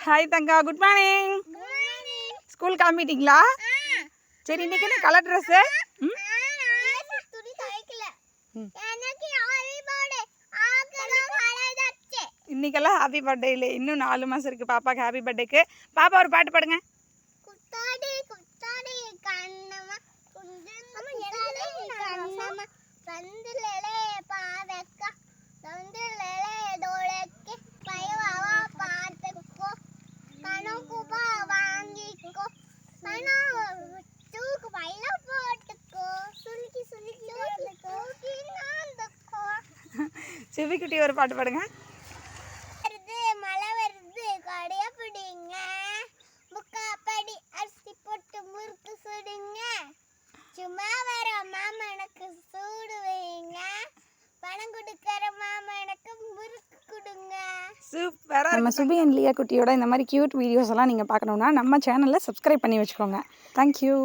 Hi தங்கா, good morning. School கிளம்பிட்டீங்களா? சரி, இன்னைக்கு என்ன கலர் ட்ரெஸ்ஸு? இன்னைக்கெல்லாம் ஹாப்பி பர்த்டே இல்லை, இன்னும் 4 மாதம் இருக்குது பாப்பாவுக்கு. ஹாப்பி பர்த்டேக்கு பாப்பா ஒரு பாட்டு பாடுங்க. சிவிக்குட்டி ஒரு பாட்டு பாடுங்க. மழை வருது, கொடைய பிடிங்க, முக்காப்படி அரிசி போட்டு முறுக்கு சுடுங்க, சும்மா வர மாமனுக்கு சூடு வைங்க, பணம் கொடுக்கற மாமனுக்கு முறுக்கு கொடுங்க. சூப்பராக. நம்ம சுபி அண்ட் லியா குட்டியோட இந்த மாதிரி கியூட் வீடியோஸ் எல்லாம் நீங்கள் பார்க்கணுன்னா நம்ம சேனலில் சப்ஸ்கிரைப் பண்ணி வச்சுக்கோங்க. தேங்க்யூ.